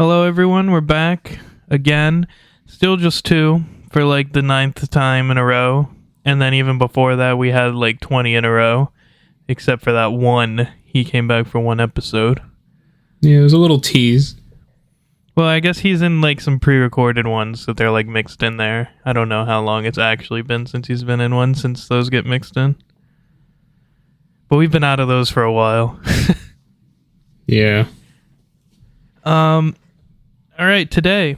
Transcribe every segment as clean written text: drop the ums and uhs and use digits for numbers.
Hello, everyone. We're back again. Still just two for like the ninth time in a row. And then even before that, we had like 20 in a row. Except for that one. He came back for one episode. Yeah, it was a little tease. Well, I guess he's in like some pre-recorded ones that they're like mixed in there. I don't know how long it's actually been since he's been in one, since those get mixed in. But we've been out of those for a while. Yeah. All right, today,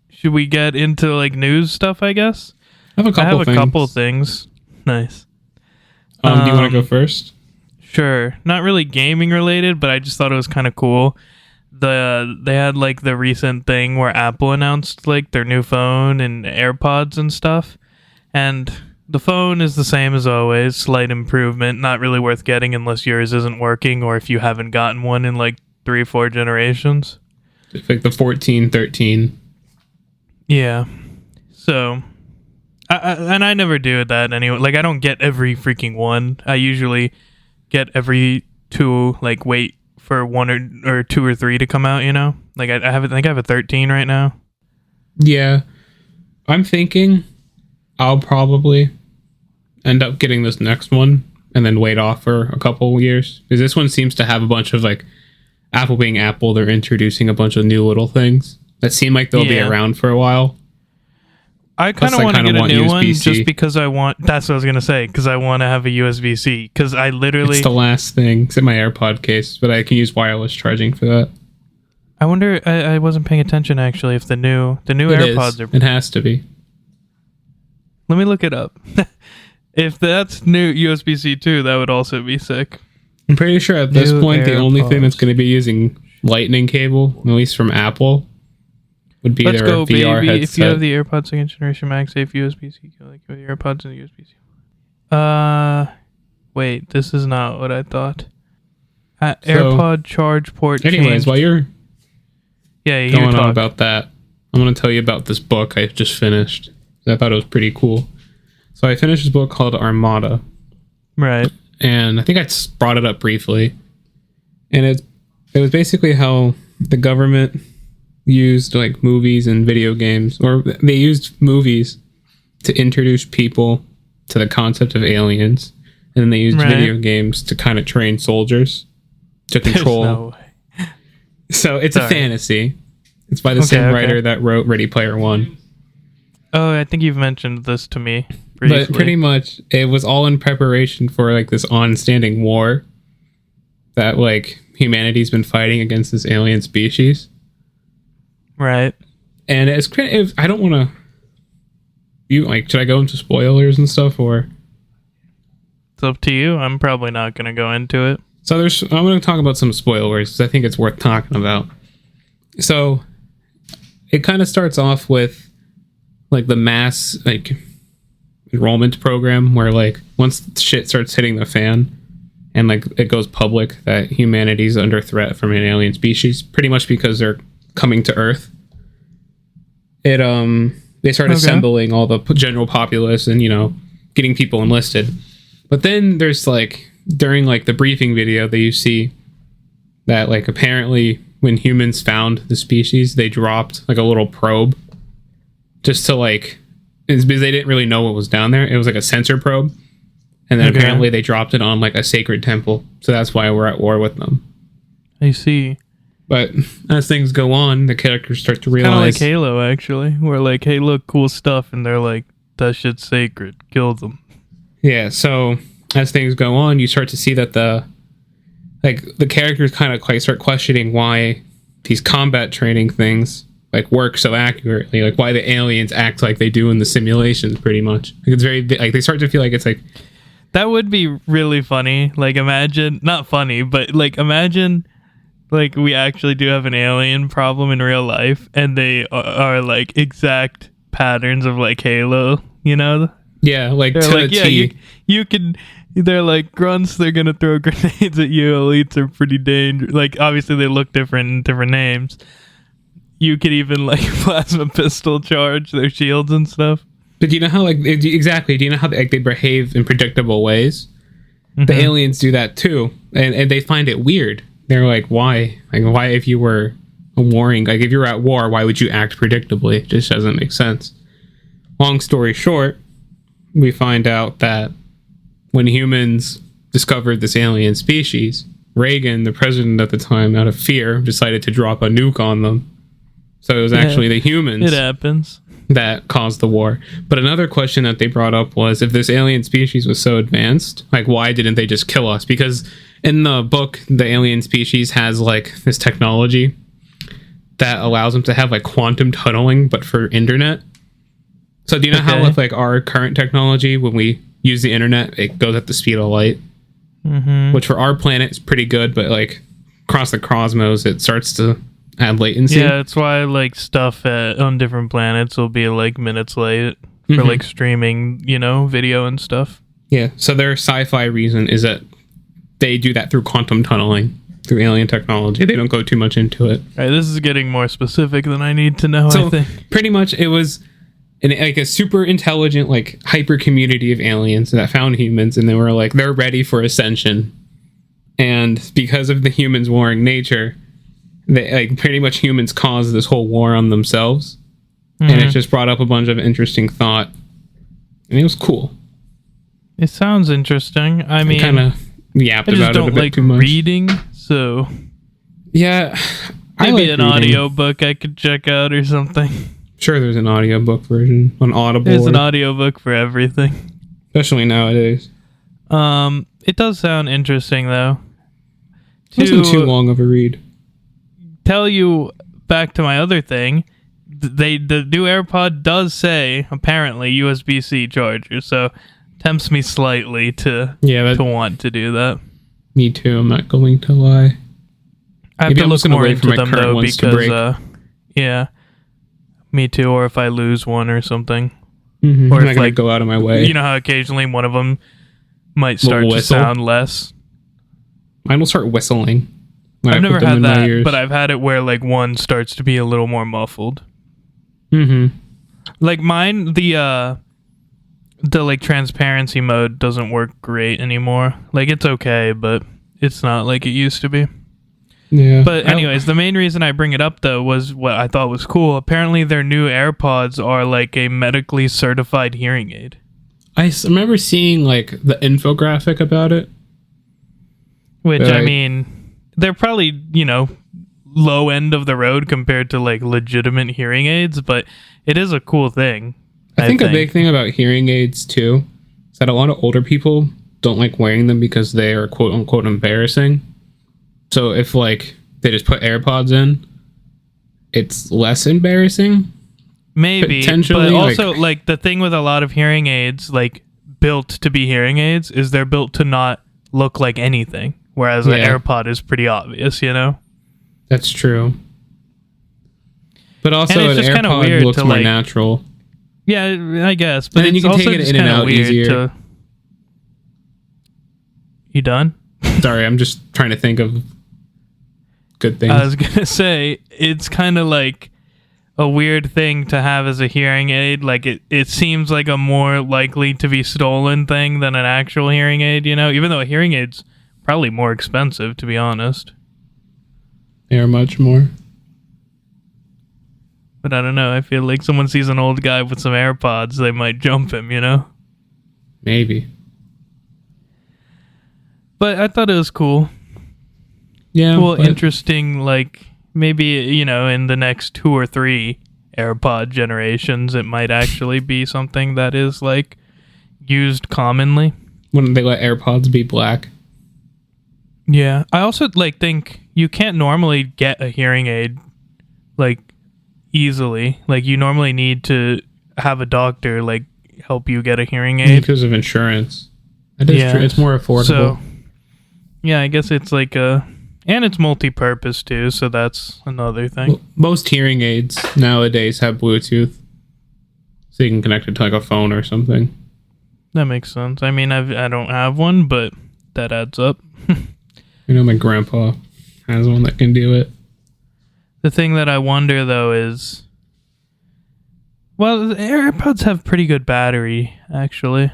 should we get into like news stuff, I guess? I have a couple things. Nice. Do you want to go first? Sure. Not really gaming related, but I just thought it was kind of cool. They had like the recent thing where Apple announced like their new phone and AirPods and stuff. And the phone is the same as always, slight improvement, not really worth getting unless yours isn't working or if you haven't gotten one in like 3 or 4 generations. It's like the 14, 13. Yeah. So, I never do that anyway. Like, I don't get every freaking one. I usually get every 2, like, wait for 1 or 2 or 3 to come out, you know? Like, I think I have a 13 right now. Yeah. I'm thinking I'll probably end up getting this next one and then wait off for a couple years. Because this one seems to have a bunch of, like, Apple being Apple, they're introducing a bunch of new little things that seem like they'll be around for a while. I kind of want to get a new one just because I want... That's what I was going to say, because I want to have a USB-C. Because I literally... It's the last thing. It's in my AirPod case, but I can use wireless charging for that. I wonder... I wasn't paying attention, actually, if the new AirPods are... It has to be. Let me look it up. If that's new USB-C too, that would also be sick. I'm pretty sure at this point, the only thing that's going to be using lightning cable, at least from Apple, would be their VR baby. headset. If you have the AirPods 2nd generation MagSafe USB-C, like with the AirPods and the USB-C. Wait, this is not what I thought. AirPod charge port. Anyways, changed. while you're going on talk about that, I'm going to tell you about this book I just finished. I thought it was pretty cool. So I finished this book called Armada. Right. And I think I brought it up briefly. And it was basically how the government used like movies and video games, or they used movies to introduce people to the concept of aliens. And then they used video games to kind of train soldiers to control. No way. So it's a fantasy. It's by the same writer that wrote Ready Player One. Oh, I think you've mentioned this to me briefly. But pretty much, it was all in preparation for like this on-standing war that like humanity's been fighting against this alien species. Right. And it's I don't want to. Should I go into spoilers and stuff, or? It's up to you. I'm probably not going to go into it. So I'm going to talk about some spoilers because I think it's worth talking about. So it kind of starts off with like the mass like enrollment program where like once shit starts hitting the fan and like it goes public that humanity's under threat from an alien species, pretty much because they're coming to Earth. They start assembling all the general populace and, you know, getting people enlisted. But then there's like during like the briefing video that you see that like apparently when humans found the species, they dropped like a little probe just to like, it's because they didn't really know what was down there. It was like a sensor probe. And then apparently they dropped it on like a sacred temple. So that's why we're at war with them. I see. But as things go on, the characters start to realize... Kind of like Halo, actually. We're like, hey, look, cool stuff. And they're like, that shit's sacred. Kill them. Yeah, so as things go on, you start to see that the characters kind of like start questioning why these combat training things like work so accurately, like why the aliens act like they do in the simulations, pretty much. Like it's very like they start to feel like it's like that would be really funny. Like imagine, not funny, but like imagine like we actually do have an alien problem in real life, and they are like exact patterns of like Halo, you know? Yeah, like they're to like, the T. you can. They're like grunts. They're gonna throw grenades at you. Elites are pretty dangerous. Like obviously they look different in different names. You could even like plasma pistol charge their shields and stuff. But do you know how exactly? Do you know how they behave in predictable ways? Mm-hmm. The aliens do that too, and they find it weird. They're like, why? Like, why if you were a warring. Like, if you're at war, why would you act predictably? It just doesn't make sense. Long story short, we find out that when humans discovered this alien species, Reagan, the president at the time, out of fear, decided to drop a nuke on them. So it was actually the humans it happens. that caused the war. But another question that they brought up was, if this alien species was so advanced, like, why didn't they just kill us? Because in the book, the alien species has like this technology that allows them to have like quantum tunneling, but for internet. So do you know how with like our current technology, when we use the internet, it goes at the speed of light? Which for our planet is pretty good, but like across the cosmos, it starts to add latency. Yeah, that's why like stuff on different planets will be like minutes late for like streaming, you know, video and stuff. Yeah, so their sci-fi reason is that they do that through quantum tunneling, through alien technology. They don't go too much into it. All right, this is getting more specific than I need to know, So I think. pretty much it was like a super intelligent, like hyper community of aliens that found humans, and they were like, they're ready for ascension. And because of the humans' warring nature, they like pretty much humans caused this whole war on themselves. And it just brought up a bunch of interesting thought. And it was cool. It sounds interesting. I mean, kind of yapped I just about it a don't bit like too much. reading, so Yeah. maybe an reading. audiobook I could check out or something. Sure, there's an audiobook version on Audible. There's an audiobook for everything. Especially nowadays. It does sound interesting though. It wasn't too long of a read. Tell you back to my other thing, the new AirPod does say apparently USB-C charger, so tempts me slightly to want to do that. Me too. I'm not going to lie. I have Maybe to I'm look just gonna more wait for into my them current though ones to break. because yeah, me too. Or if I lose one or something, Or or I'm if not gonna like go out of my way. you know how occasionally one of them might start to whistle. sound less. Mine will start whistling. When I've I never put them had in my that, ears. but I've had it where like one starts to be a little more muffled. Like mine, the like transparency mode doesn't work great anymore. Like it's okay, but it's not like it used to be. Yeah. But anyways, the main reason I bring it up though was what I thought was cool. Apparently their new AirPods are like a medically certified hearing aid. I remember seeing like the infographic about it. Which But I mean, they're probably, you know, low end of the road compared to like legitimate hearing aids, but it is a cool thing. I think a big thing about hearing aids too is that a lot of older people don't like wearing them because they are quote unquote embarrassing. So if like they just put AirPods in, it's less embarrassing. Maybe, Potentially, but also like the thing with a lot of hearing aids, like built to be hearing aids, is they're built to not look like anything. Whereas an AirPod is pretty obvious, you know? That's true. But also And an it's just kinda AirPod weird looks to, more like- natural. Yeah, I guess. But And then you it's can also take it just in and kinda out weird easier. You done? Sorry, I'm just trying to think of good things. I was gonna say, it's kind of like a weird thing to have as a hearing aid. Like it seems like a more likely to be stolen thing than an actual hearing aid, you know? Even though a hearing aid's probably more expensive, to be honest. They are much more. But I don't know. I feel like someone sees an old guy with some AirPods, they might jump him, you know? Maybe. But I thought it was cool. Yeah. Well, but interesting, like, maybe, you know, in the next 2 or 3 AirPod generations, it might actually be something that is, like, used commonly. When they let AirPods be black. Yeah. I also, like, think you can't normally get a hearing aid, like, easily. Like, you normally need to have a doctor, like, help you get a hearing aid. Because of insurance. It is true. It's more affordable. So, yeah, I guess it's like a... And it's multi-purpose, too, so that's another thing. Well, most hearing aids nowadays have Bluetooth. So you can connect it to, like, a phone or something. That makes sense. I mean, I don't have one, but that adds up. You know, my grandpa has one that can do it. The thing that I wonder, though, is... Well, the AirPods have pretty good battery, actually.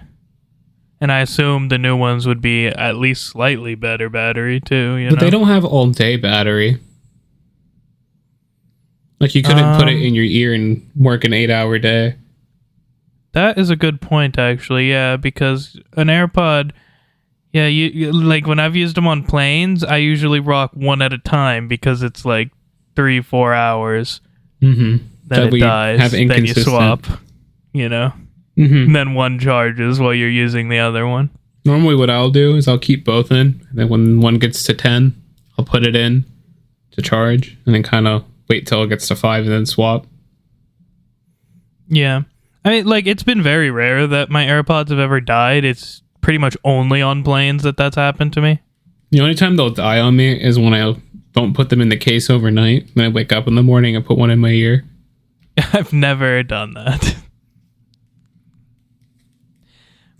And I assume the new ones would be at least slightly better battery, too, you know? But they don't have all-day battery. Like you couldn't put it in your ear and work an 8-hour day. That is a good point, actually. Yeah, because an AirPod, yeah, you like when I've used them on planes, I usually rock one at a time because it's like 3-4 hours. Mm-hmm. Then it dies. Then you swap. And then one charges while you're using the other one. Normally, what I'll do is I'll keep both in. And then when one gets to 10, I'll put it in to charge, and then kind of wait till it gets to 5 and then swap. Yeah. I mean, like, it's been very rare that my AirPods have ever died. It's pretty much only on planes that's happened to me. The only time they'll die on me is when I don't put them in the case overnight. Then I wake up in the morning and put one in my ear. I've never done that.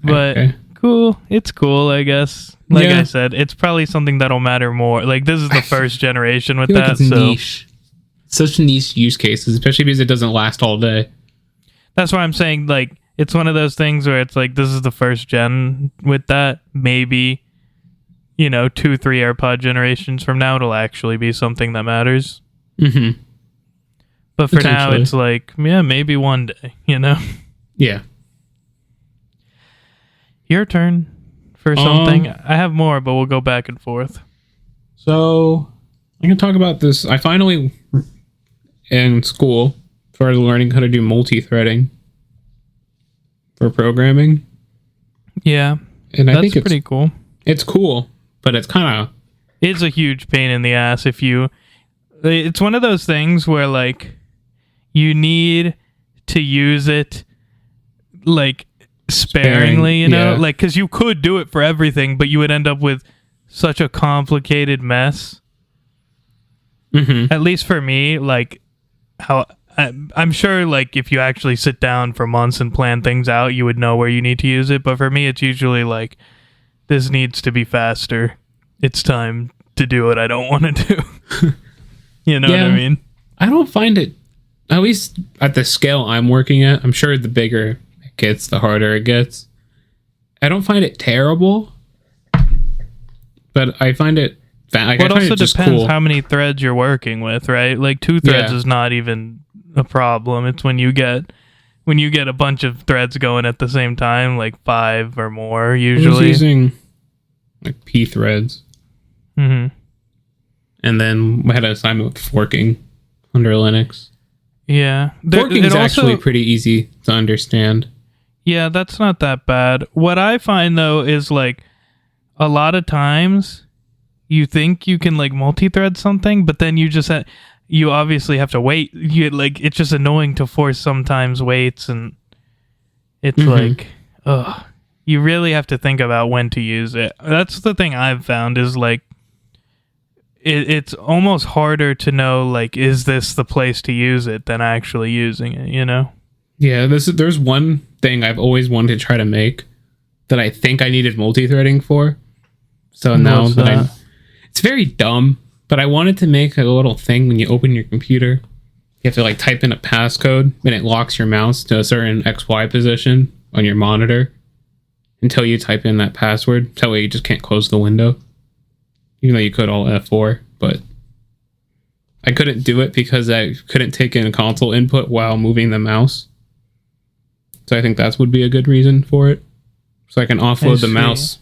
But okay. Cool. It's cool, I guess. Like I said, it's probably something that'll matter more. Like, this is the first generation with that. Like it's niche. Such niche use cases, especially because it doesn't last all day. That's why I'm saying, like, it's one of those things where it's like, this is the first gen with that. Maybe, 2-3 AirPod generations from now, it'll actually be something that matters. Mm-hmm. But for now, it's like, yeah, maybe one day, Yeah. Your turn for something. I have more, but we'll go back and forth. So, I can talk about this. I finally, in school, started learning how to do multi-threading for programming. Yeah. And I think it's pretty cool. It's cool, but it's kind of... It's a huge pain in the ass if you... It's one of those things where, like, you need to use it, like, sparingly, yeah. Like, because you could do it for everything, but you would end up with such a complicated mess. Mm-hmm. At least for me, like, how... I'm sure, like, if you actually sit down for months and plan things out, you would know where you need to use it. But for me, it's usually like, this needs to be faster. It's time to do what I don't want to do. You know what I mean? I don't find it, at least at the scale I'm working at, I'm sure the bigger it gets, the harder it gets. I don't find it terrible, but I find it... Like, it also depends how many threads you're working with, right? Like, 2 threads is not even a problem. It's when you get a bunch of threads going at the same time, like 5 or more usually. I was using like P threads. Mm-hmm. And then we had an assignment with forking under Linux. Yeah. Forking is actually pretty easy to understand. Yeah, that's not that bad. What I find, though, is, like, a lot of times you think you can, like, multi-thread something, but then you obviously have to wait. It's just annoying to force sometimes waits, and it's like, ugh. You really have to think about when to use it. That's the thing I've found is, like, it's almost harder to know, like, is this the place to use it than actually using it, Yeah, there's one thing I've always wanted to try to make that I think I needed multi-threading for. So now that it's very dumb, but I wanted to make a little thing when you open your computer. You have to, like, type in a passcode, and it locks your mouse to a certain XY position on your monitor until you type in that password. That way you just can't close the window. Even though you could all F4, but I couldn't do it because I couldn't take in console input while moving the mouse. So I think that would be a good reason for it. So I can offload the mouse,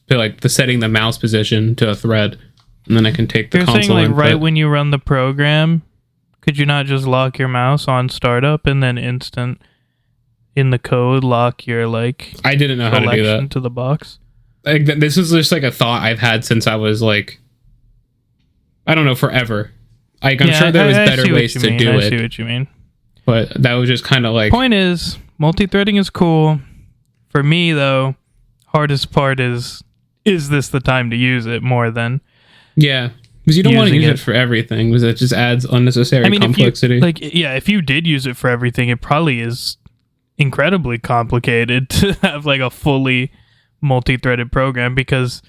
like setting the mouse position to a thread, and then I can take the console input. You're saying, like, right when you run the program, could you not just lock your mouse on startup and then instant in the code lock your, like, I didn't know how to do that to the box? Like, this is just like a thought I've had since I was, like, I don't know, forever. Like, I'm sure there was better ways to do it. I see what you mean. But that was just kind of like... Point is, multi-threading is cool. For me, though, hardest part is this the time to use it more than... Yeah, because you don't want to use it for everything, because it just adds unnecessary complexity. If you did use it for everything, it probably is incredibly complicated to have, like, a fully multi-threaded program, because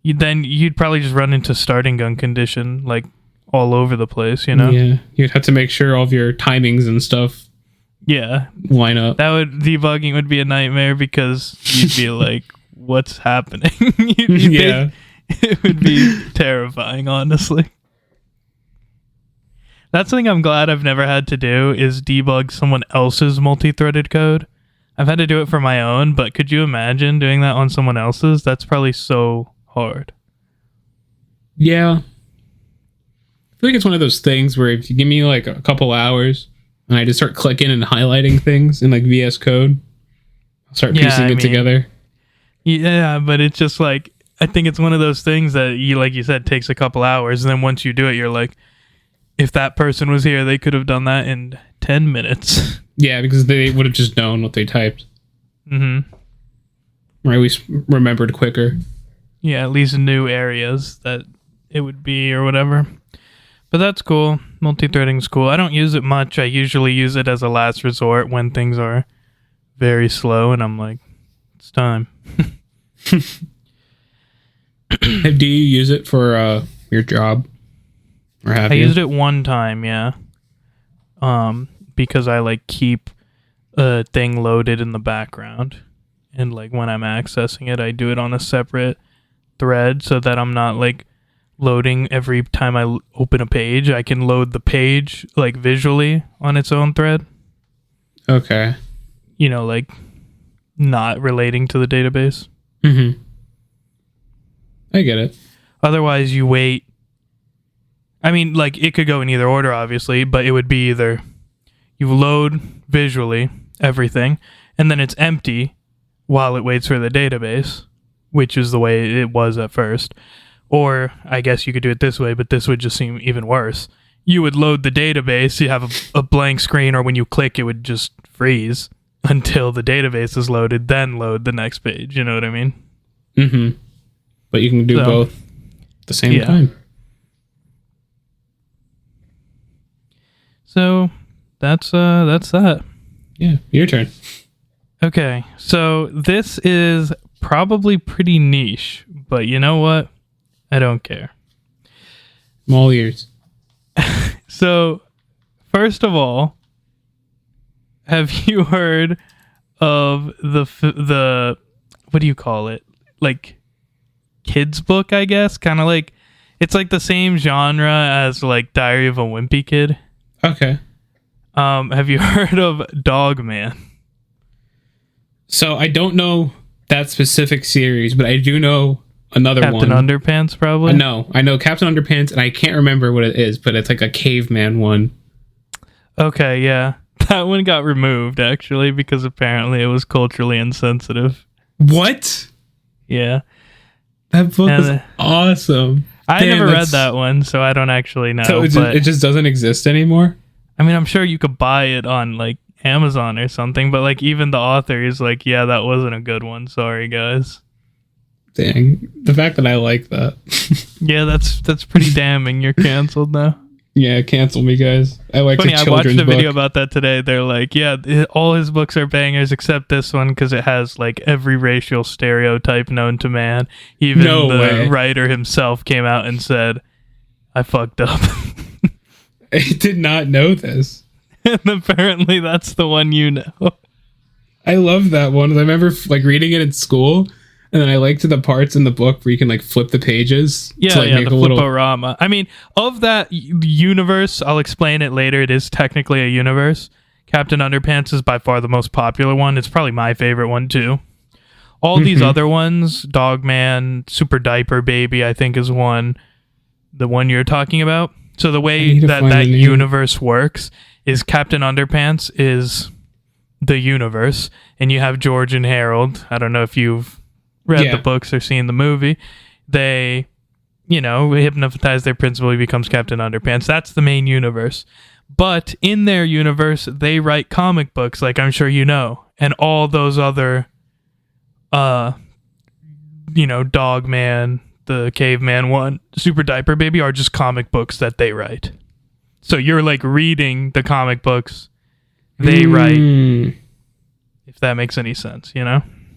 you'd probably just run into starting gun condition, like, all over the place, Yeah, you'd have to make sure all of your timings and stuff line up. Debugging would be a nightmare, because you'd be like, what's happening? It would be terrifying, honestly. That's something I'm glad I've never had to do is debug someone else's multi-threaded code. I've had to do it for my own, but could you imagine doing that on someone else's? That's probably so hard. Yeah. I feel like it's one of those things where if you give me like a couple hours and I just start clicking and highlighting things in like VS Code, I'll start piecing it together. Yeah, but it's just like, I think it's one of those things that you, like you said, takes a couple hours. And then once you do it, you're like, if that person was here, they could have done that in 10 minutes. Yeah, because they would have just known what they typed. Mm-hmm. Or at least remembered quicker. Yeah, at least new areas that it would be or whatever. But that's cool. Multi-threading's cool. I don't use it much. I usually use it as a last resort when things are very slow and I'm like, it's time. Do you use it for your job? Or have you? I used it one time, yeah. Because I like keep a thing loaded in the background. And like when I'm accessing it, I do it on a separate thread so that I'm not like loading every time I open a page. I can load the page like visually on its own thread. Okay. You know, like not relating to the database. Mm-hmm. I get it. Otherwise, you wait. I mean, like it could go in either order, obviously, but it would be either you load visually everything, and then it's empty while it waits for the database, which is the way it was at first. Or I guess you could do it this way, but this would just seem even worse. You would load the database, you have a blank screen, or when you click, it would just freeze until the database is loaded, then load the next page. You know what I mean? Mm-hmm. But you can do both at the same time. So that's that. Yeah, your turn. Okay, so this is probably pretty niche, but you know what? I don't care. I'm all ears. So, first of all, have you heard of the what do you call it? Like kids book, I guess? Kind of like it's like the same genre as like Diary of a Wimpy Kid. Okay. Have you heard of Dog Man? So I don't know that specific series, but I do know another Captain one. Underpants, probably? I know Captain Underpants, and I can't remember what it is, but it's like a caveman one. Okay, yeah. That one got removed, actually, because apparently it was culturally insensitive. What? Yeah. That book is awesome. I never read that one, so I don't actually know. So it just doesn't exist anymore? I mean, I'm sure you could buy it on, like, Amazon or something, but, like, even the author is like, yeah, that wasn't a good one. Sorry, guys. Dang. The fact that I like that. Yeah, that's pretty damning. You're canceled now. Yeah, cancel me, guys. I like Funny, a children's I watched a video book. about that today. They're like, yeah, all his books are bangers except this one because it has like every racial stereotype known to man. Even the writer himself came out and said, I fucked up. I did not know this. And apparently that's the one you know. I love that one. I remember like reading it in school. And then I liked the parts in the book where you can like flip the pages. Yeah, to, like, make the a little fliporama. I mean, of that universe, I'll explain it later. It is technically a universe. Captain Underpants is by far the most popular one. It's probably my favorite one too. All these other ones, Dogman, Super Diaper Baby, I think is one. The one you're talking about. So the way that universe works is Captain Underpants is the universe, and you have George and Harold. I don't know if you've read the books or seen the movie. They, hypnotize their principal. He becomes Captain Underpants. That's the main universe. But in their universe, they write comic books, like I'm sure you know. And all those other, Dogman, the Caveman one, Super Diaper Baby are just comic books that they write. So you're like reading the comic books they write, if that makes any sense,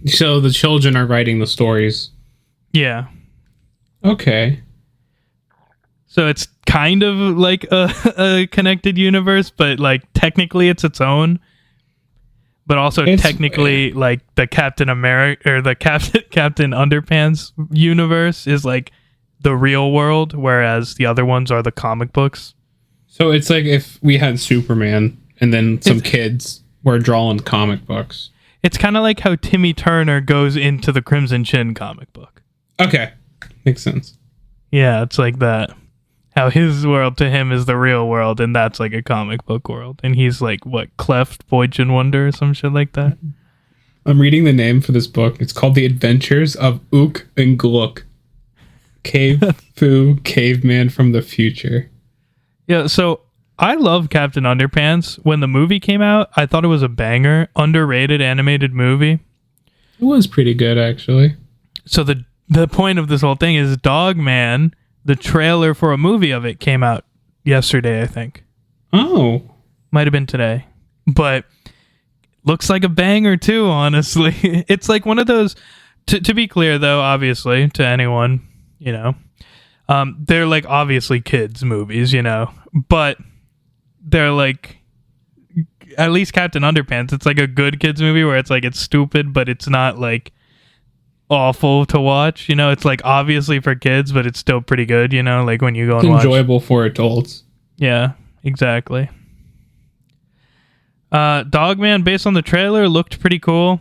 So the children are writing the stories. Yeah. Okay. So it's kind of like a connected universe, but like technically it's its own. But also technically like the Captain America or the Captain Underpants universe is like the real world, whereas the other ones are the comic books. So it's like if we had Superman and then some kids were drawing comic books. It's kind of like how Timmy Turner goes into the Crimson Chin comic book. Okay. Makes sense. Yeah, it's like that. How his world to him is the real world, and that's like a comic book world. And he's like, what, Cleft, Boychin Wonder, or some shit like that? I'm reading the name for this book. It's called The Adventures of Ook and Glook. Cave Fu Caveman from the Future. Yeah, so I love Captain Underpants. When the movie came out, I thought it was a banger, underrated animated movie. It was pretty good, actually. So the point of this whole thing is Dogman, the trailer for a movie of it came out yesterday, I think. Oh. Might have been today. But looks like a banger too, honestly. It's like one of those, to be clear though, obviously, to anyone, you know, they're like obviously kids movies, you know, but they're like, at least Captain Underpants, it's like a good kids movie where it's like it's stupid, but it's not like awful to watch, you know. It's like obviously for kids, but it's still pretty good, you know, like when you go and watch. Enjoyable for adults. Yeah, exactly. Dogman, based on the trailer, looked pretty cool.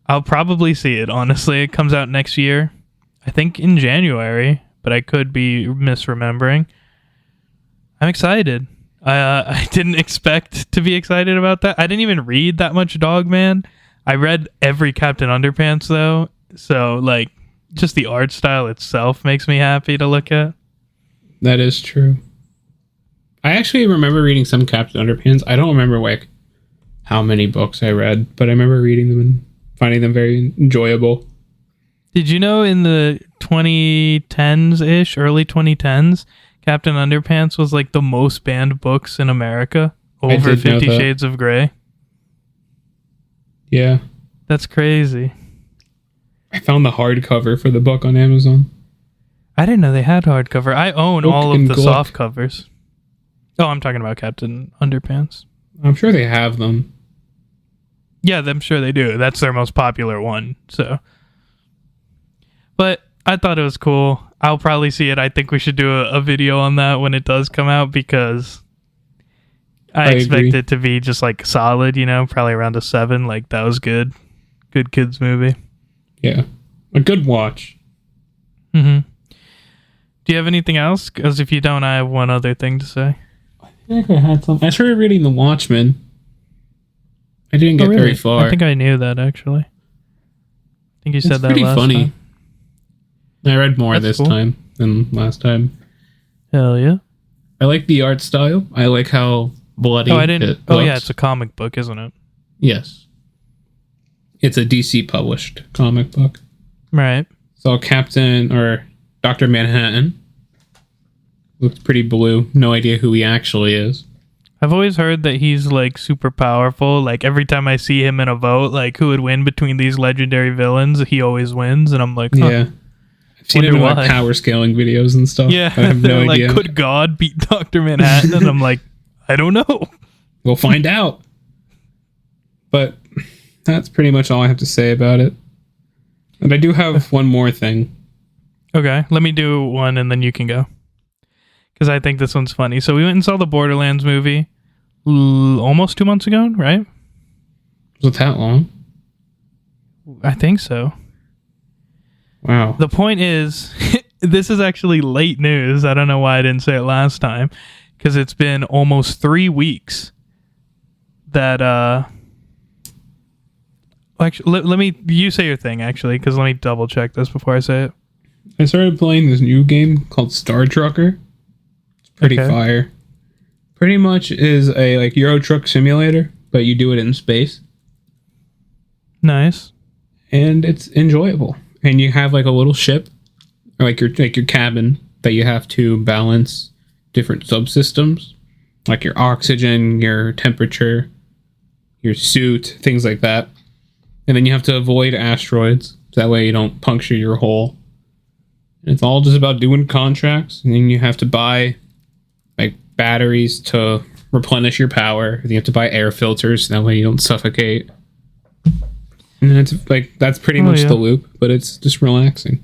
I'll probably see it, honestly. It comes out next year, I think in January, but I could be misremembering. I'm excited. I didn't expect to be excited about that. I didn't even read that much Dogman. I read every Captain Underpants though, so like just the art style itself makes me happy to look at. That is true. I actually remember reading some Captain Underpants. I don't remember like how many books I read, but I remember reading them and finding them very enjoyable. Did you know in the 2010s-ish, early 2010s, Captain Underpants was like the most banned books in America, over 50 Shades of Grey? Yeah. That's crazy. I found the hardcover for the book on Amazon. I didn't know they had hardcover. I own Ook all of and the Glook. soft covers. Oh, I'm talking about Captain Underpants. I'm sure they have them. Yeah, I'm sure they do. That's their most popular one. So, but I thought it was cool. I'll probably see it. I think we should do a video on that when it does come out because I expect agree. it to be just like solid, you know, probably around a 7. Like that was good. Good kids movie. Yeah. A good watch. Mm-hmm. Do you have anything else? Because if you don't, I have one other thing to say. I think I had some. I started reading The Watchmen. I didn't get very far. I think I knew that actually. I think you said that pretty last funny. time. I read more this cool. time than last time. Hell yeah. I like the art style. I like how bloody Oh, I didn't. it Oh, looks. yeah, it's a comic book, isn't it? Yes. It's a DC published comic book. Right. So Captain or Dr. Manhattan looks pretty blue. No idea who he actually is. I've always heard that he's like super powerful. Like every time I see him in a vote, like who would win between these legendary villains, he always wins. And I'm like, huh. Yeah. I've seen him in like why. power scaling videos and stuff. Yeah. I have no They're idea. like, could God beat Dr. Manhattan? And I'm like, I don't know. We'll find out. But that's pretty much all I have to say about it. And I do have one more thing. Okay. Let me do one and then you can go. Because I think this one's funny. So we went and saw the Borderlands movie almost 2 months ago, right? Was it that long? I think so. Wow. The point is, this is actually late news. I don't know why I didn't say it last time. Because it's been almost 3 weeks that, actually, let me, you say your thing, actually, because let me double check this before I say it. I started playing this new game called Star Trucker. It's pretty fire. Pretty much is a like Euro Truck simulator, but you do it in space. Nice. And it's enjoyable. And you have like a little ship, or like your cabin that you have to balance different subsystems, like your oxygen, your temperature, your suit, things like that. And then you have to avoid asteroids, so that way you don't puncture your hull. And it's all just about doing contracts, and then you have to buy like batteries to replenish your power. You have to buy air filters, so that way you don't suffocate. And it's like that's pretty much the loop, but it's just relaxing.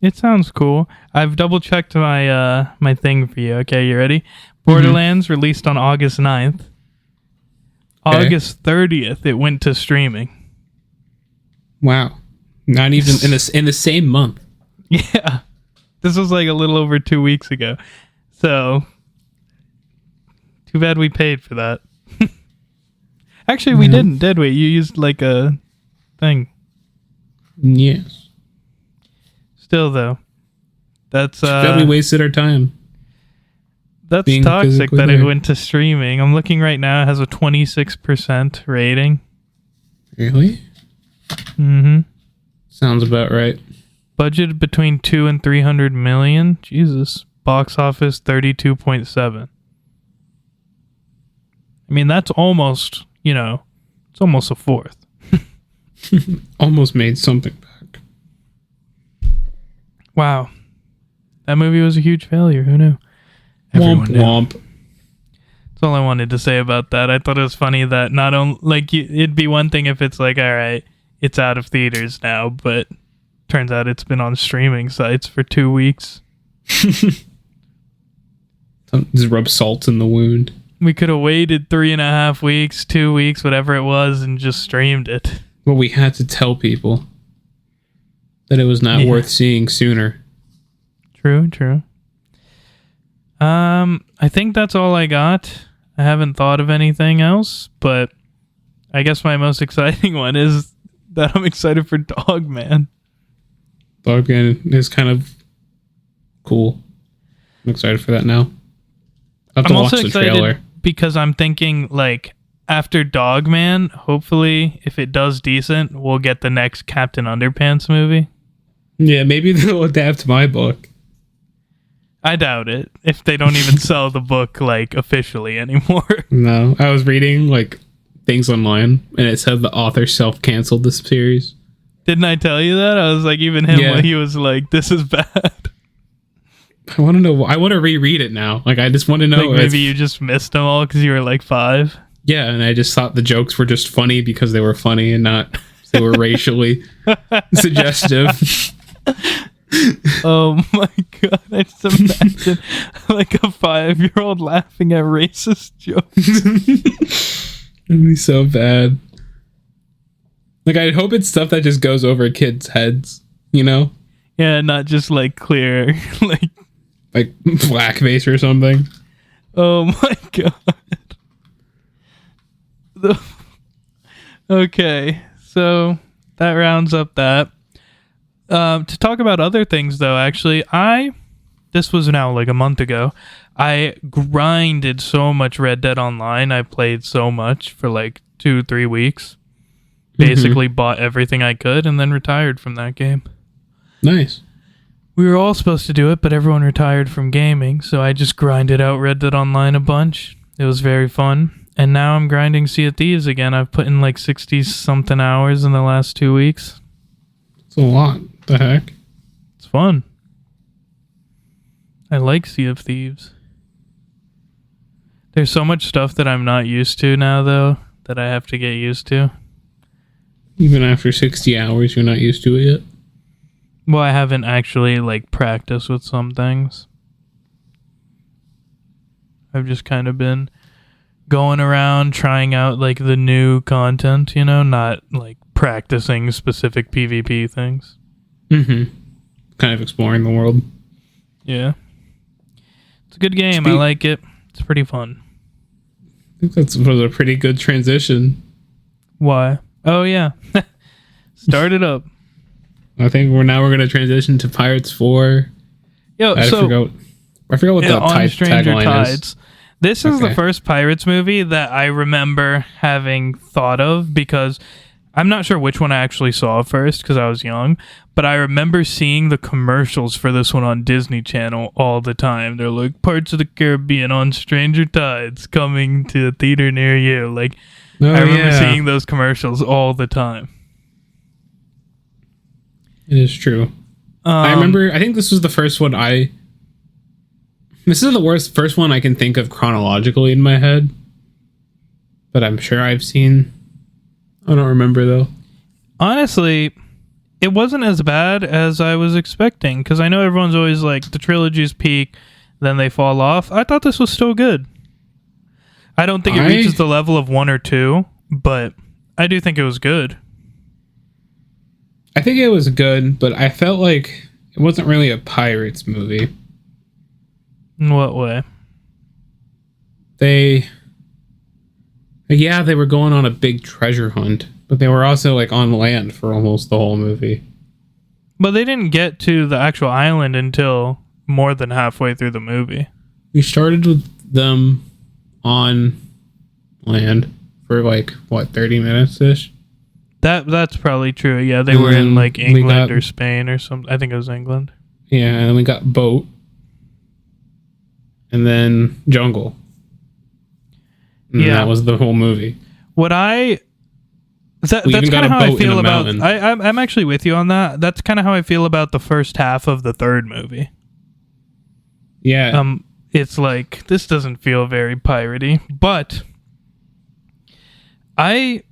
It sounds cool. I've double checked my my thing for you. Okay, you ready? Borderlands released on August 9th. August 30th, it went to streaming. Wow. Not even in the same month. Yeah. This was like a little over 2 weeks ago. So, too bad we paid for that. Actually, we didn't, did we? You used like a thing. Yes. Still, though. That's we wasted our time. That's toxic that it went to streaming. I'm looking right now. It has a 26% rating. Really? Mm-hmm. Sounds about right. Budget between 2 and 300 million. Jesus. Box office 32.7. I mean, that's almost, it's almost a fourth. Almost made something back. Wow. That movie was a huge failure. Who knew? Womp womp. That's all I wanted to say about that. I thought it was funny that not only it'd be one thing if it's like, all right, it's out of theaters now, but turns out it's been on streaming sites for 2 weeks. Just rub salt in the wound. We could have waited 3.5 weeks, 2 weeks, whatever it was, and just streamed it. Well, we had to tell people that it was not worth seeing sooner. True. I think that's all I got. I haven't thought of anything else, but I guess my most exciting one is that I'm excited for Dogman. Dogman is kind of cool. I'm excited for that now. I'll have to watch the trailer. Because I'm thinking, like, after Dogman, hopefully, if it does decent, we'll get the next Captain Underpants movie. Yeah, maybe they'll adapt my book. I doubt it, if they don't even sell the book, like, officially anymore. No, I was reading, like, things online, and it said the author self-canceled this series. Didn't I tell you that? I was like, even him, he was like, this is bad. I want to know. I want to reread it now. Like, I just want to know. Like, maybe you just missed them all because you were, like, 5? Yeah, and I just thought the jokes were just funny because they were funny and not they were racially suggestive. Oh my god, I just imagine like a 5-year-old laughing at racist jokes. It'd be so bad. Like, I hope it's stuff that just goes over kids' heads, Yeah, not just like clear, like blackface or something. Oh my god. Okay, so that rounds up that. To talk about other things, though, actually, this was now like a month ago, I grinded so much Red Dead Online. I played so much for like 2-3 weeks. Basically bought everything I could and then retired from that game. Nice. We were all supposed to do it, but everyone retired from gaming, so I just grinded out Red Dead Online a bunch. It was very fun. And now I'm grinding Sea of Thieves again. I've put in like 60-something hours in the last 2 weeks. It's a lot. The heck? It's fun. I like Sea of Thieves. There's so much stuff that I'm not used to now, though, that I have to get used to. Even after 60 hours, you're not used to it yet? Well, I haven't actually, like, practiced with some things. I've just kind of been going around trying out, like, the new content, not, like, practicing specific PvP things. Kind of exploring the world. Yeah. It's a good game. I like it. It's pretty fun. I think that was a pretty good transition. Why? Oh, yeah. Start it up. I think we're going to transition to Pirates 4. Yo, I forgot what the tagline is. This is the first Pirates movie that I remember having thought of, because I'm not sure which one I actually saw first because I was young, but I remember seeing the commercials for this one on Disney Channel all the time. They're like, Parts of the Caribbean on Stranger Tides coming to a theater near you. Like, I remember seeing those commercials all the time. It is true. I think this was the first one this is the first one I can think of chronologically in my head, but I'm sure I've seen. I don't remember, though. Honestly, it wasn't as bad as I was expecting, because I know everyone's always like, the trilogy's peak, then they fall off. I thought this was still good. I don't think it reaches the level of 1 or 2, but I do think it was good. I think it was good, but I felt like it wasn't really a Pirates movie. In what way? They were going on a big treasure hunt, but they were also like on land for almost the whole movie. But they didn't get to the actual island until more than halfway through the movie. We started with them on land for like, what, 30 minutes ish? That's probably true. Yeah, they were in like England or Spain or something. I think it was England. Yeah, and then we got boat. And then jungle. And that was the whole movie. That's kind of how I feel about. I'm actually with you on that. That's kind of how I feel about the first half of the third movie. Yeah. It's like this doesn't feel very piratey, but I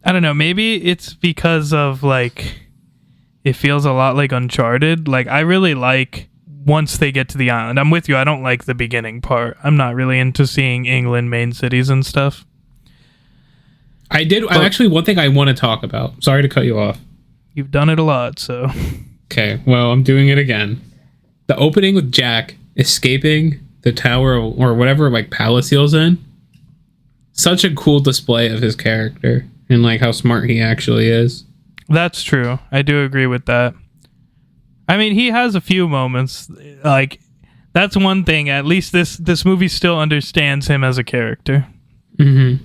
don't know. Maybe it's because of like it feels a lot like Uncharted. Like I really like once they get to the island. I'm with you. I don't like the beginning part. I'm not really into seeing England main cities and stuff. Actually, one thing I want to talk about. Sorry to cut you off. You've done it a lot, so. Okay, well, I'm doing it again. The opening with Jack escaping the tower or whatever like palace he's in. Such a cool display of his character and like how smart he actually is. That's true. I do agree with that. I mean, he has a few moments. Like, that's one thing. At least this movie still understands him as a character. Mm-hmm.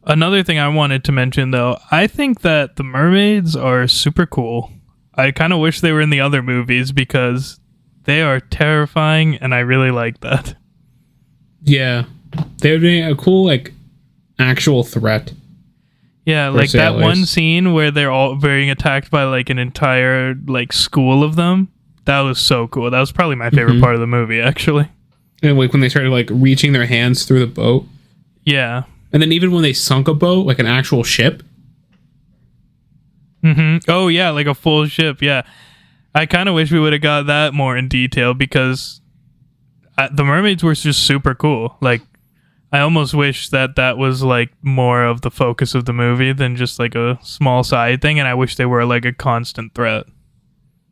Another thing I wanted to mention, though, I think that the mermaids are super cool. I kind of wish they were in the other movies because they are terrifying, and I really like that. Yeah. They would be a cool, like, actual threat. Yeah, like sailors. That one scene where they're all being attacked by, like, an entire, like, school of them. That was so cool. That was probably my favorite part of the movie, actually. And, like, when they started, like, reaching their hands through the boat. Yeah. And then even when they sunk a boat, like an actual ship. Mm-hmm. Oh, yeah, like a full ship, yeah. I kind of wish we would have got that more in detail because the mermaids were just super cool. Like, I almost wish that was, like, more of the focus of the movie than just, like, a small side thing, and I wish they were, like, a constant threat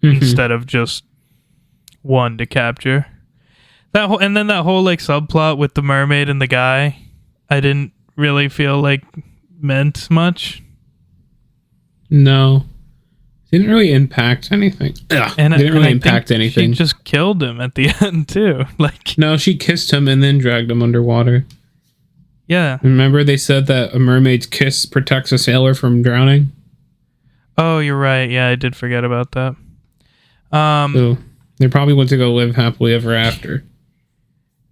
instead of just one to capture. And then that whole, like, subplot with the mermaid and the guy, I didn't really feel like meant much. No. Didn't really impact anything. Didn't really impact anything. She just killed him at the end, too. Like, no, she kissed him and then dragged him underwater. Yeah. Remember they said that a mermaid's kiss protects a sailor from drowning? Oh, you're right. Yeah, I did forget about that. So they probably went to go live happily ever after.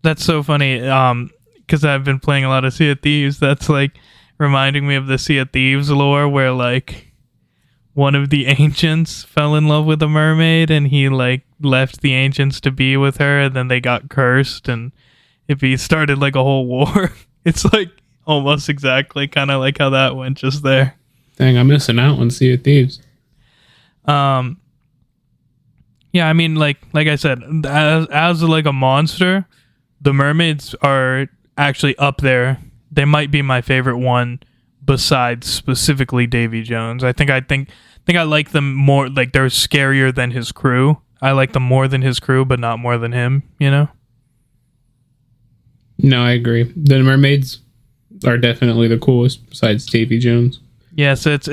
That's so funny. Because I've been playing a lot of Sea of Thieves. That's like reminding me of the Sea of Thieves lore where like one of the ancients fell in love with a mermaid and he like left the ancients to be with her and then they got cursed and it started like a whole war. It's like almost exactly kind of like how that went just there. Dang, I'm missing out on Sea of Thieves. Yeah, I mean like I said, as like a monster, the mermaids are actually up there. They might be my favorite one besides specifically Davy Jones. I think I like them more. Like they're scarier than his crew. I like them more than his crew, but not more than him, you know? No, I agree. The mermaids are definitely the coolest besides Davy Jones. Yeah, so it's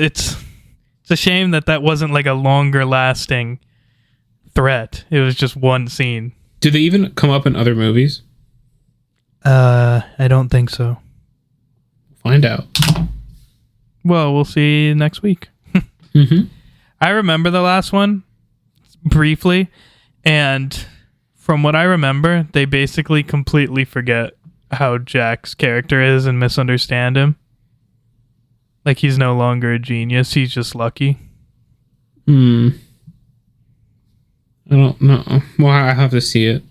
a shame that wasn't like a longer lasting threat. It was just one scene. Do they even come up in other movies? I don't think so. Find out. Well, we'll see next week. Mm-hmm. I remember the last one briefly, and from what I remember, they basically completely forget how Jack's character is and misunderstand him. Like he's no longer a genius, he's just lucky. I don't know. Well, I have to see it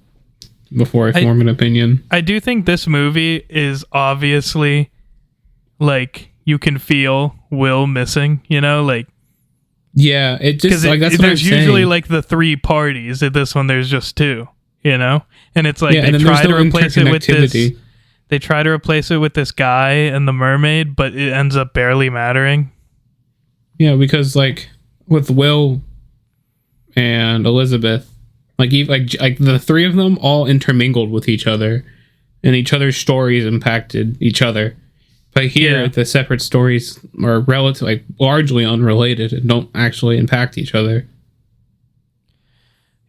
before I form an opinion. I do think this movie is obviously like you can feel Will missing, you know, like Yeah, it just Because like that's what I'm there's usually saying. like the three parties. At this one, there's just two. You know, and it's like Yeah, and they then try there's to no replace it with this. interconnectivity. They try to replace it with this guy and the mermaid, but it ends up barely mattering. Yeah, because like with Will and Elizabeth, like the three of them all intermingled with each other, and each other's stories impacted each other. But here, Yeah. the separate stories are relatively, like, largely unrelated and don't actually impact each other.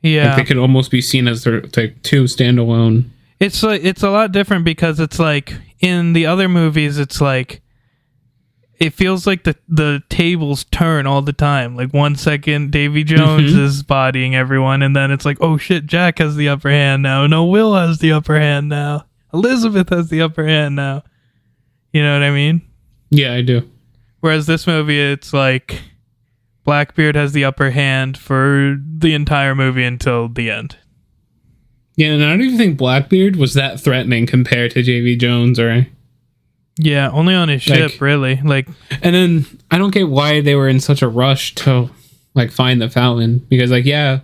Yeah, Like they could almost be seen as like two standalone. it's like it's a lot different because it's like in the other movies, it's like it feels like the tables turn all the time. Like 1 second, Davy Jones is bodying everyone, and then it's like, oh shit, Jack has the upper hand now. No, Will has the upper hand now. Elizabeth has the upper hand now. You know what I mean? Yeah, I do. Whereas this movie, it's like Blackbeard has the upper hand for the entire movie until the end. Yeah, and I don't even think Blackbeard was that threatening compared to J.V. Jones or. Yeah, only on his ship, really. Like, and then I don't get why they were in such a rush to like find the fountain, because like, yeah,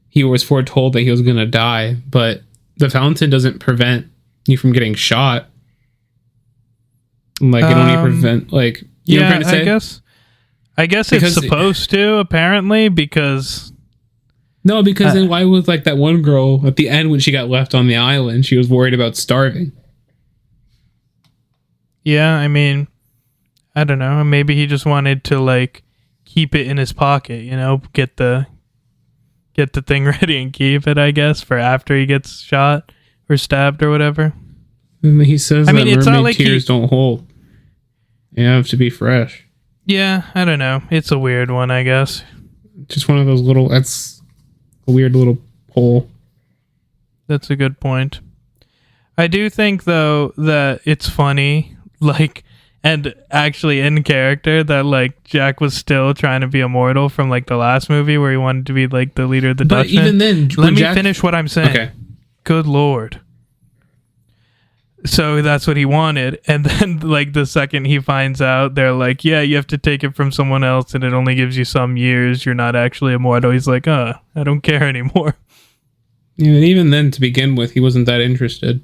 he was foretold that he was gonna die, but the fountain doesn't prevent you from getting shot. Like it only prevent like you know what I'm trying to say? I guess it's supposed to, apparently, because because then why was like that one girl at the end when she got left on the island, she was worried about starving. Yeah, I mean, I don't know. Maybe he just wanted to like keep it in his pocket, you know, get the thing ready and keep it, I guess, for after he gets shot or stabbed or whatever. And he says that it's mermaid not like tears don't hold. You have to be fresh. Yeah, I don't know. It's a weird one, I guess. Just one of those little. That's a weird little hole. That's a good point. I do think, though, that it's funny, like, and actually in character, that, like, Jack was still trying to be immortal from, like, the last movie where he wanted to be, like, the leader of the Dutchmen. But even then, let me finish what I'm saying. Okay. Good Lord. So that's what he wanted. And then, like, the second he finds out, they're like, yeah, you have to take it from someone else and it only gives you some years. You're not actually immortal. He's like, I don't care anymore. Yeah, and even then, to begin with, he wasn't that interested.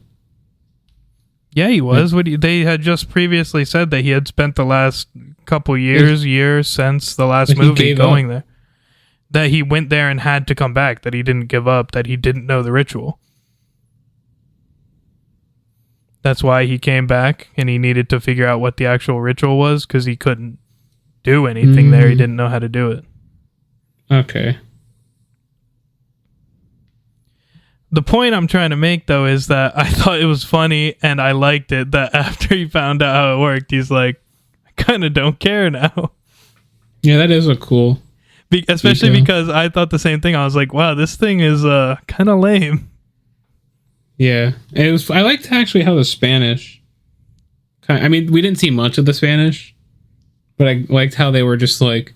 Yeah, he was. They had just previously said that he had spent the last couple years since the last movie going there. That he went there and had to come back, that he didn't give up, that he didn't know the ritual. That's why he came back, and he needed to figure out what the actual ritual was, because he couldn't do anything there. He didn't know how to do it. Okay. The point I'm trying to make, though, is that I thought it was funny, and I liked it, that after he found out how it worked, he's like, I kind of don't care now. Yeah, that is a cool... Especially because I thought the same thing. I was like, wow, this thing is kind of lame. Yeah, it was. I liked actually how the Spanish. I mean, we didn't see much of the Spanish, but I liked how they were just like,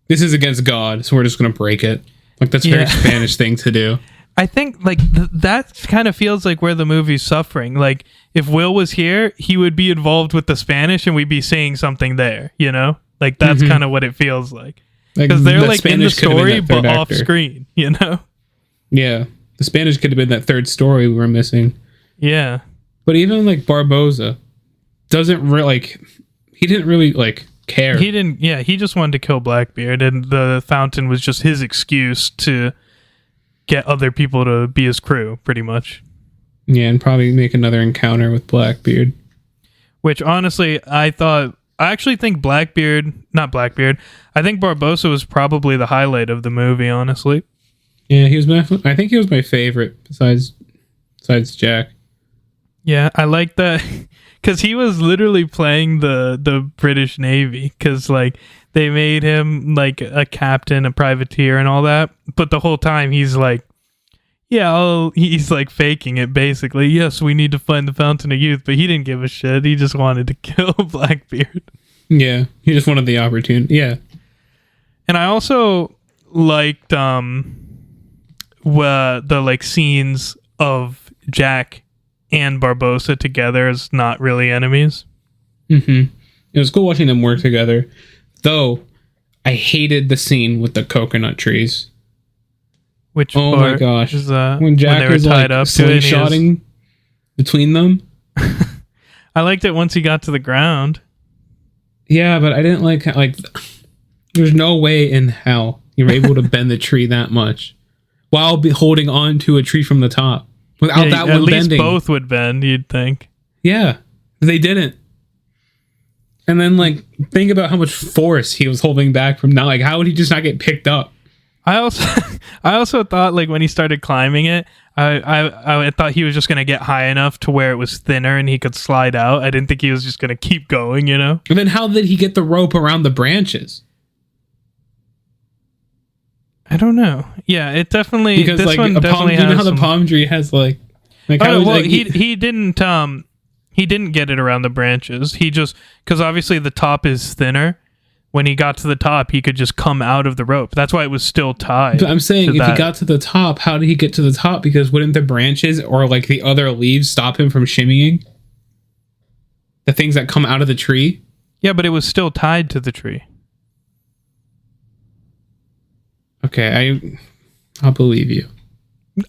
"This is against God, so we're just gonna break it." Like that's a very Spanish thing to do. I think like that kind of feels like where the movie's suffering. Like if Will was here, he would be involved with the Spanish, and we'd be seeing something there. You know, like that's kind of what it feels like, because they're like Spanish in the story but off screen. You know? Yeah. The Spanish could have been that third story we were missing. Yeah. But even like Barbosa doesn't really he didn't really care. He didn't, he just wanted to kill Blackbeard, and the fountain was just his excuse to get other people to be his crew, pretty much. Yeah, and probably make another encounter with Blackbeard. Which honestly, I actually think I think Barbosa was probably the highlight of the movie, honestly. Yeah, I think he was my favorite besides Jack. Yeah, I like that because he was literally playing the British Navy, because like they made him like a captain, a privateer, and all that. But the whole time he's like, he's like faking it basically. Yes, we need to find the Fountain of Youth, but he didn't give a shit. He just wanted to kill Blackbeard. Yeah, he just wanted the opportunity. Yeah, and I also liked the like scenes of Jack and Barbosa together as not really enemies. It was cool watching them work together, though. I hated the scene with the coconut trees. Which oh my gosh, is, when Jack they were was tied like up to it, slingshotting between them. I liked it once he got to the ground. Yeah, but I didn't like there's no way in hell you're able to bend the tree that much while holding on to a tree from the top without that one at least bending. Both would bend, you'd think. Yeah, they didn't. And then like think about how much force he was holding back from now. Like how would he just not get picked up? I also thought like when he started climbing it, I thought he was just gonna get high enough to where it was thinner and he could slide out. I didn't think he was just gonna keep going, you know. And then how did he get the rope around the branches? I don't know. Yeah, it definitely because this like one a palm, definitely you know has how the some, palm tree has like oh, how no, would, well, like, he didn't get it around the branches. He just because obviously the top is thinner. When he got to the top, he could just come out of the rope. That's why it was still tied. But I'm saying if he got to the top, how did he get to the top? Because wouldn't the branches or like the other leaves stop him from shimmying? The things that come out of the tree? Yeah, but it was still tied to the tree. Okay, I'll believe you.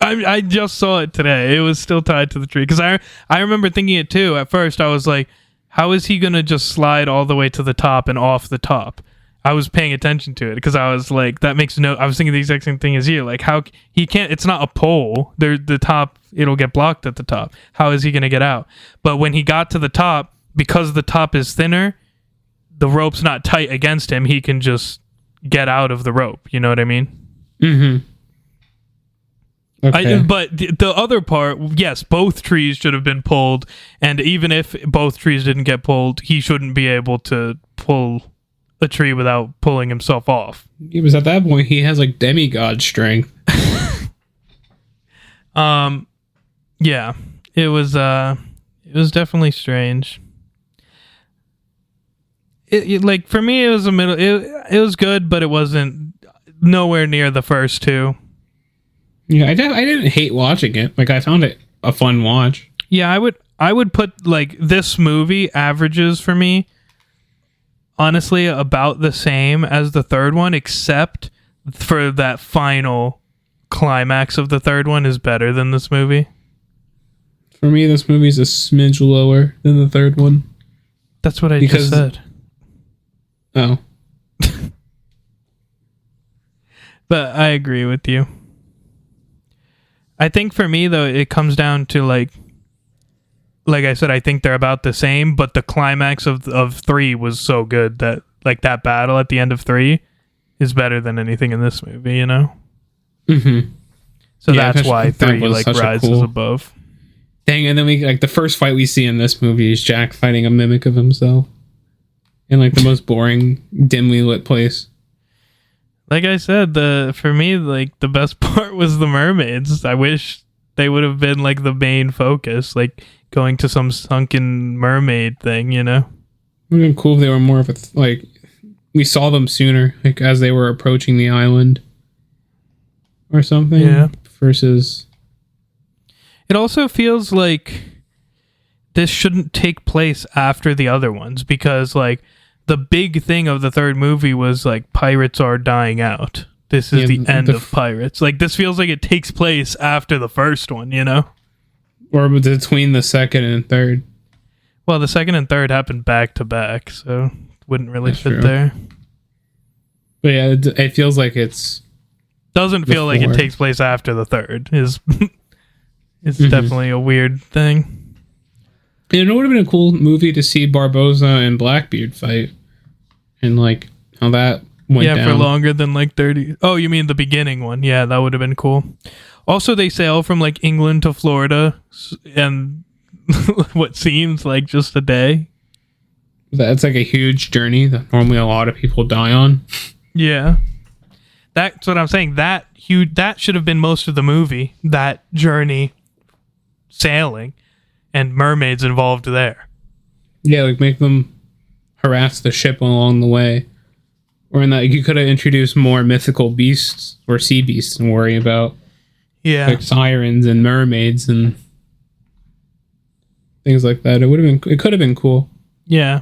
I just saw it today. It was still tied to the tree. Because I remember thinking it too. At first, I was like, how is he going to just slide all the way to the top and off the top? I was paying attention to it because I was like, that makes no... I was thinking the exact same thing as you. Like, how... He can't... It's not a pole. The top... It'll get blocked at the top. How is he going to get out? But when he got to the top, because the top is thinner, the rope's not tight against him. He can just get out of the rope. You know what I mean? Mm-hmm. Okay. But the other part, yes, both trees should have been pulled, and even if both trees didn't get pulled, he shouldn't be able to pull a tree without pulling himself off. He was at that point, he has like demigod strength. Yeah, it was definitely strange. It like for me, it was a middle. It was good, but it wasn't nowhere near the first two. Yeah, I didn't hate watching it. Like I found it a fun watch. Yeah, I would put like this movie averages for me honestly about the same as the third one, except for that final climax of the third one is better than this movie. For me, this movie's a smidge lower than the third one. That's what I just said. Oh. But I agree with you. I think for me though, it comes down to like I said, I think they're about the same, but the climax of 3 was so good that like that battle at the end of 3 is better than anything in this movie, you know? Mm-hmm. So yeah, that's why 3 like rises above. Dang, and then we like the first fight we see in this movie is Jack fighting a mimic of himself in like the most boring, dimly lit place. Like I said, for me, like the best part was the mermaids. I wish they would have been like the main focus, like going to some sunken mermaid thing, you know? It would have been cool if they were more of a like we saw them sooner, like as they were approaching the island or something. Yeah. Versus, it also feels like this shouldn't take place after the other ones because like the big thing of the third movie was like pirates are dying out. This is the end of pirates. Like this feels like it takes place after the first one, you know? Or between the second and third. Well, the second and third happened back to back, so wouldn't really fit there. But yeah, it feels like it's doesn't feel like it takes place after the third. It's definitely a weird thing. And it would have been a cool movie to see Barbossa and Blackbeard fight, and like how that went down. For longer than like 30. Oh, you mean the beginning one? Yeah, that would have been cool. Also, they sail from like England to Florida, and what seems like just a day. That's like a huge journey that normally a lot of people die on. Yeah, that's what I'm saying. That should have been most of the movie. That journey, sailing, and mermaids involved there. Yeah, like make them harass the ship along the way, or in that you could have introduced more mythical beasts or sea beasts and worry about. Yeah, like sirens and mermaids and things like that. It could have been cool. Yeah,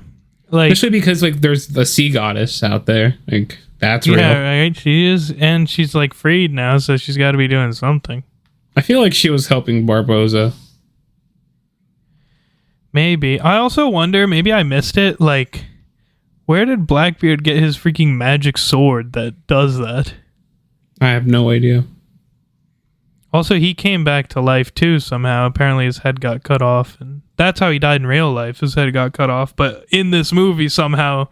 like especially because like there's the sea goddess out there. Like That's real. Yeah, right. She is, and she's like freed now, so she's got to be doing something. I feel like she was helping Barbosa. Maybe. I also wonder, maybe I missed it, like, where did Blackbeard get his freaking magic sword that does that? I have no idea. Also, he came back to life too somehow. Apparently his head got cut off, and that's how he died in real life. His head got cut off, but in this movie somehow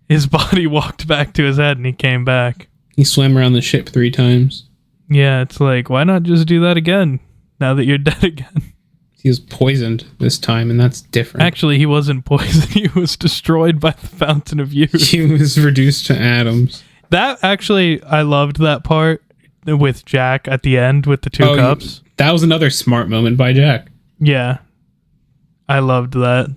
his body walked back to his head and he came back. He swam around the ship 3 times. Yeah, it's like, why not just do that again now that you're dead again? He was poisoned this time, and that's different. Actually, he wasn't poisoned. He was destroyed by the Fountain of Youth. He was reduced to atoms. That actually, I loved that part with Jack at the end with the 2 cups. That was another smart moment by Jack. Yeah. I loved that.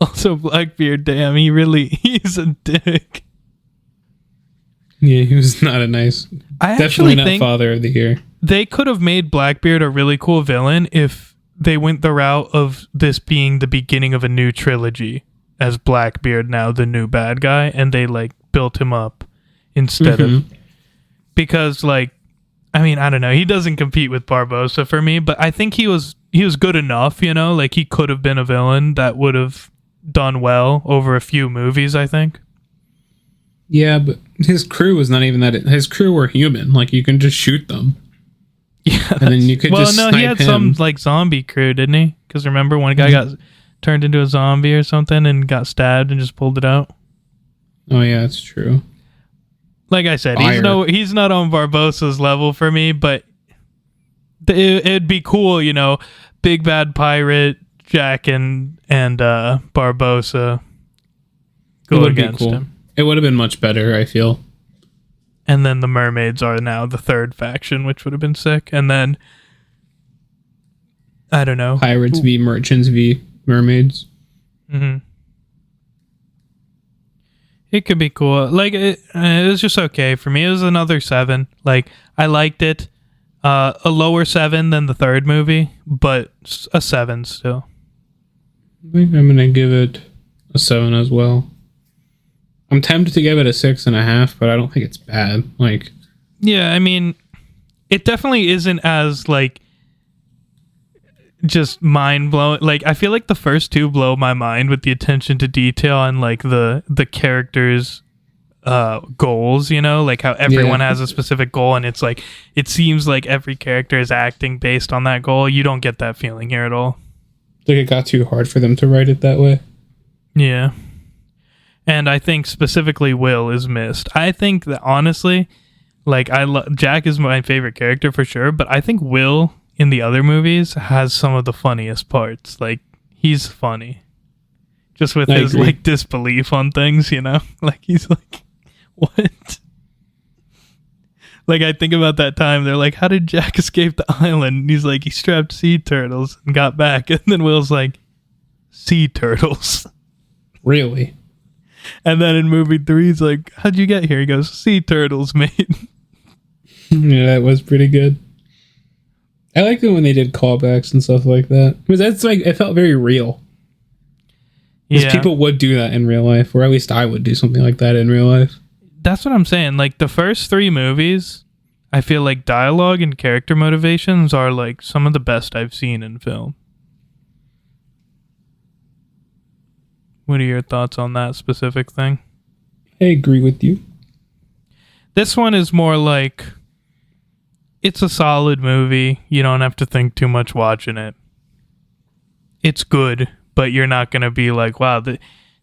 Also, Blackbeard, damn, he's a dick. Yeah, he was not a nice... Definitely not Father of the Year. They could have made Blackbeard a really cool villain if they went the route of this being the beginning of a new trilogy as Blackbeard now the new bad guy, and they like built him up instead of, because like, I mean, I don't know, he doesn't compete with Barbosa for me, but I think he was good enough, you know, like he could have been a villain that would have done well over a few movies, I think. Yeah, but his crew was not even that. His crew were human. Like, you can just shoot them. Yeah, and then you could just snipe he had him. some like zombie crew, didn't he? Because remember one guy got turned into a zombie or something and got stabbed and just pulled it out. Oh yeah, that's true. Like I said, he's not on Barbosa's level for me, but it'd be cool, you know, big bad pirate Jack and Barbosa go against him. It would have been much better, I feel. And then the mermaids are now the third faction, which would have been sick. And then, I don't know. Pirates v. merchants v. mermaids. Mm-hmm. It could be cool. Like, it was just okay for me. It was another 7. Like, I liked it. A lower 7 than the third movie, but a 7 still. I think I'm going to give it a 7 as well. I'm tempted to give it a 6.5, but I don't think it's bad. Like, yeah, I mean, it definitely isn't as like just mind blowing. Like, I feel like the first 2 blow my mind with the attention to detail and like the characters' goals. You know, like how everyone has a specific goal, and it's like it seems like every character is acting based on that goal. You don't get that feeling here at all. Like, it got too hard for them to write it that way. Yeah. And I think specifically Will is missed. I think that honestly, like Jack is my favorite character for sure, but I think Will in the other movies has some of the funniest parts. Like, he's funny. Just with his like disbelief on things, you know? Like, he's like, what? Like, I think about that time, they're like, how did Jack escape the island? And he's like, he strapped sea turtles and got back. And then Will's like, sea turtles. Really? And then in movie 3, he's like, how'd you get here? He goes, sea turtles, mate. Yeah, that was pretty good. I liked it when they did callbacks and stuff like that. Because that's like, it felt very real. Because people would do that in real life, or at least I would do something like that in real life. That's what I'm saying. Like, the first 3 movies, I feel like dialogue and character motivations are like some of the best I've seen in film. What are your thoughts on that specific thing? I agree with you. This one is more like, it's a solid movie. You don't have to think too much watching it. It's good, but you're not going to be like, wow,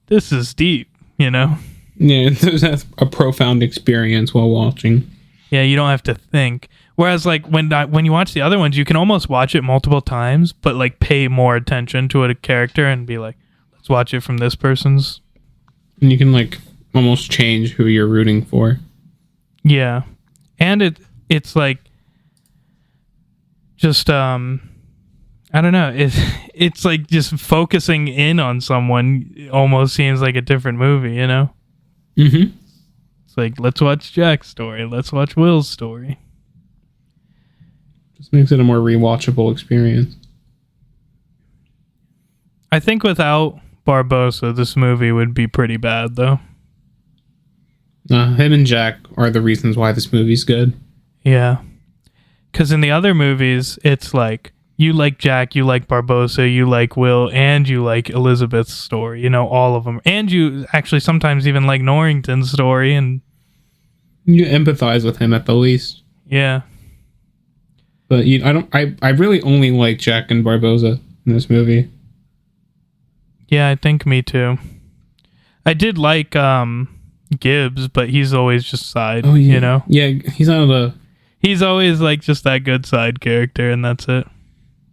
this is deep, you know? Yeah, it's a profound experience while watching. Yeah, you don't have to think. Whereas, like, when you watch the other ones, you can almost watch it multiple times, but, like, pay more attention to a character and be like, let's watch it from this person's. And you can, like, almost change who you're rooting for. Yeah. And it's like, just, I don't know. It's like just focusing in on someone almost seems like a different movie, you know? Mm-hmm. It's like, let's watch Jack's story. Let's watch Will's story. Just makes it a more rewatchable experience. I think without Barbosa, this movie would be pretty bad, though. Him and Jack are the reasons why this movie's good. Yeah. Because in the other movies, it's like, you like Jack, you like Barbossa, you like Will, and you like Elizabeth's story. You know, all of them. And you actually sometimes even like Norrington's story. And you empathize with him at the least. Yeah. But I really only like Jack and Barbossa in this movie. Yeah, I think me too. I did like Gibbs, but he's always just side, you know? Yeah, he's always like just that good side character, and that's it.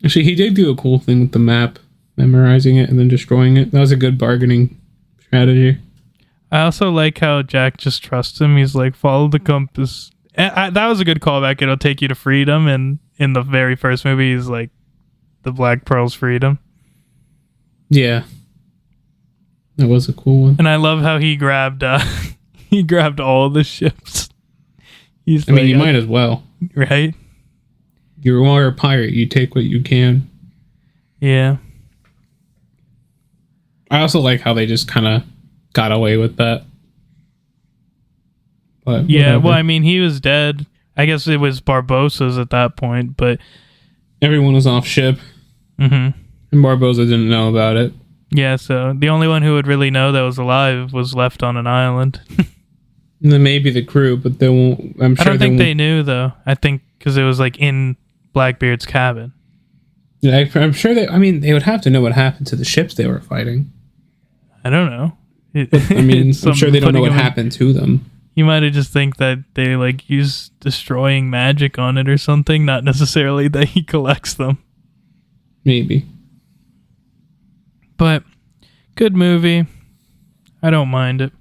Actually, he did do a cool thing with the map, memorizing it and then destroying it. That was a good bargaining strategy. I also like how Jack just trusts him. He's like, follow the compass. And that was a good callback. It'll take you to freedom. And in the very first movie, he's like, the Black Pearl's freedom. Yeah. That was a cool one. And I love how he grabbed all the ships. You might as well. Right? You are a pirate. You take what you can. Yeah. I also like how they just kind of got away with that. But yeah, whatever. well, I mean, he was dead. I guess it was Barbossa's at that point, but... Everyone was off ship. Mm-hmm. And Barbossa didn't know about it. Yeah, so the only one who would really know that was alive was left on an island. And then maybe the crew, but they won't... I don't think they knew, though. I think because it was, like, in Blackbeard's cabin. Yeah, I'm sure they would have to know what happened to the ships they were fighting. I don't know. I'm sure they don't know what happened to them. You might have just think that they, like, use destroying magic on it or something, not necessarily that he collects them. Maybe. But, good movie. I don't mind it.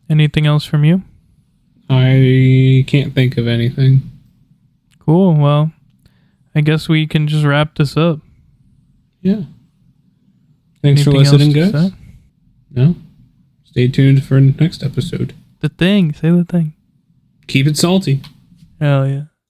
Anything else from you? I can't think of anything. Cool. Well, I guess we can just wrap this up. Yeah. Thanks for listening, guys. No? Stay tuned for next episode. The thing. Say the thing. Keep it salty. Hell yeah.